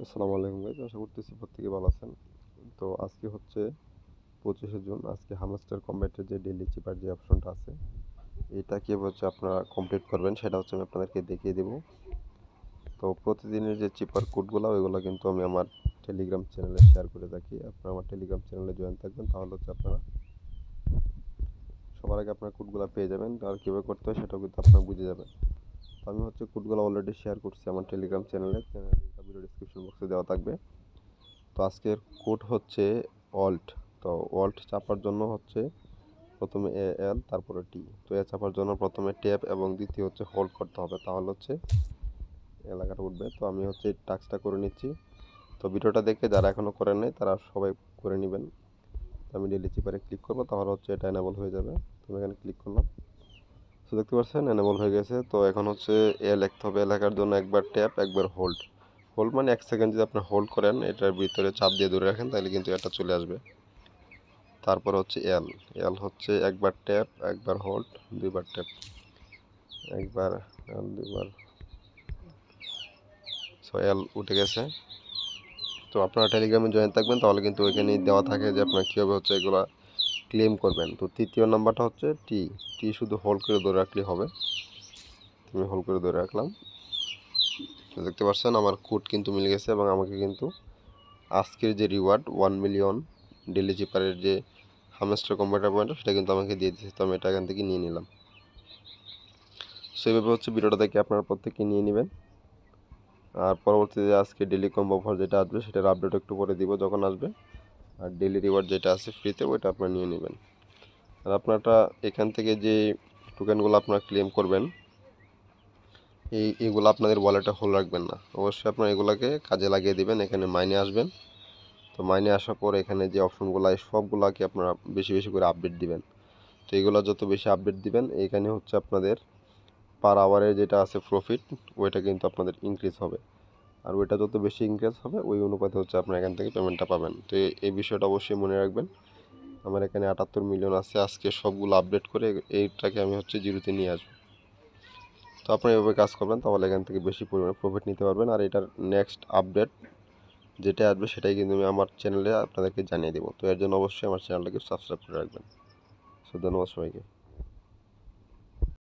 আসসালামু আলাইকুম গাইজ, আশা করতেছি প্রত্যেকে ভালো আছেন। তো আজকে হচ্ছে 25শে জুন। আজকে হামস্টার কম্ব্যাটের যে ডেইলি চিপার যে অপশনটা আছে, এটা কীভাবে হচ্ছে আপনারা কমপ্লিট করবেন সেটা হচ্ছে আমি আপনাদেরকে দেখিয়ে দেবো। তো প্রতিদিনের যে চিপার কোডগুলো ওইগুলো কিন্তু আমি আমার টেলিগ্রাম চ্যানেলে শেয়ার করে থাকি। আপনারা আমার টেলিগ্রাম চ্যানেলে জয়েন থাকবেন, তাহলে হচ্ছে আপনারা সবার আগে আপনার কোডগুলো পেয়ে যাবেন। আর কীভাবে করতে হয় সেটাও কিন্তু আপনারা বুঝে যাবেন। তো আমি হচ্ছে কোডগুলো অলরেডি শেয়ার করছি আমার টেলিগ্রাম চ্যানেলে, লিঙ্কটা ভিডিও ডিসক্রিপশন বক্সে দেওয়া থাকবে। তো আজকের কোড হচ্ছে অল্ট। তো অল্ট চাপার জন্য হচ্ছে প্রথমে এল তারপরে টি। তো এ চাপার জন্য প্রথমে ট্যাব এবং দ্বিতীয় হচ্ছে হোল্ড করতে হবে, তাহলে হচ্ছে এলাকাটা উঠবে। তো আমি হচ্ছে টাস্কটা করে নিচ্ছি। তো ভিডিওটা দেখে যারা এখনও করেন নাই তারা সবাই করে নেবেন। তো আমি ডেলি চিপারে ক্লিক করবো, তাহলে হচ্ছে এটা এনেবল হয়ে যাবে। তো আমি এখানে ক্লিক করলাম, তো দেখতে পাচ্ছেন এনেবল হয়ে গেছে। তো এখন হচ্ছে এ লিখতে হবে। এলাকার জন্য একবার ট্যাপ একবার হোল্ড। হোল্ড মানে 1 সেকেন্ড যদি আপনি হোল্ড করেন, এটার ভিতরে চাপ দিয়ে ধরে রাখেন, তাহলে কিন্তু এটা চলে আসবে। তারপর হচ্ছে এল। এল হচ্ছে একবার ট্যাপ একবার হোল্ড দুইবার ট্যাপ, একবার এল দুইবার। সো এল উঠে গেছে। তো আপনারা টেলিগ্রামে জয়েন থাকবেন, তাহলে কিন্তু ওইখানে দেওয়া থাকে যে আপনারা কীভাবে হচ্ছে এগুলো ক্লেম করবেন। তো তৃতীয় নাম্বারটা হচ্ছে টি। টি শুধু হোল্ড করে ধরে রাখলেই হবে। আমি হোল্ড করে ধরে রাখলাম। তো দেখতে পাচ্ছেন আমার কোড কিন্তু মিলে গেছে এবং আমাকে কিন্তু আজকের যে রিওয়ার্ড 1 মিলিয়ন ডেলি চিপারের যে হামস্টার কম্পিউটার পয়েন্ট সেটা কিন্তু আমাকে দিয়ে দিয়েছে। তো আমি এটা এখান থেকে নিয়ে নিলাম। সেইভাবে হচ্ছে ভিডিওটা দেখে আপনারা প্রত্যেকে নিয়ে নেবেন। আর পরবর্তীতে আজকে ডেলি কম্বো অফার যেটা আসবে সেটার আপডেট একটু পরে দিব যখন আসবে। আর ডেলি রিওয়ার্ড যেটা আছে ফ্রিতে ওইটা আপনারা নিয়ে নেবেন। আর আপনারা এখান থেকে যে টোকেনগুলো আপনারা ক্লেম করবেন, এইগুলো আপনাদের ওয়ালেটে হোল্ড রাখবেন না। অবশ্যই আপনারা এগুলোকে কাজে লাগিয়ে দিবেন। এখানে মাইনে আসবেন। তো মাইনে আসার পর এখানে যে অপশনগুলো সবগুলোকে আপনারা বেশি বেশি করে আপডেট দিবেন। তো এগুলো যত বেশি আপডেট দিবেন, এখানে হচ্ছে আপনাদের পার আওয়ারে যেটা আছে প্রফিট, ওইটা কিন্তু আপনাদের ইনক্রিজ হবে। আর ওইটা যত বেশি ইনক্রিজ হবে ওই অনুপাতে হচ্ছে আপনারা এখান থেকে পেমেন্টটা পাবেন। তো এই বিষয়টা অবশ্যই মনে রাখবেন। আমার এখানে 78 মিলিয়ন আছে। আজকে সবগুলো আপডেট করে এইটাকে আমি হচ্ছে জিরোতে নিয়ে আসবো। তো আপনারা এভাবে কাজ করবেন, তাহলে এখান থেকে বেশি পরিমাণে প্রফিট নিতে পারবেন। আর এটার নেক্সট আপডেট যেটা আসবে সেটাই কিন্তু আমি আমার চ্যানেলে আপনাদেরকে জানিয়ে দেবো। তো এর জন্য অবশ্যই আমার চ্যানেলটাকে সাবস্ক্রাইব করে রাখবেন। সো ধন্যবাদ সবাইকে।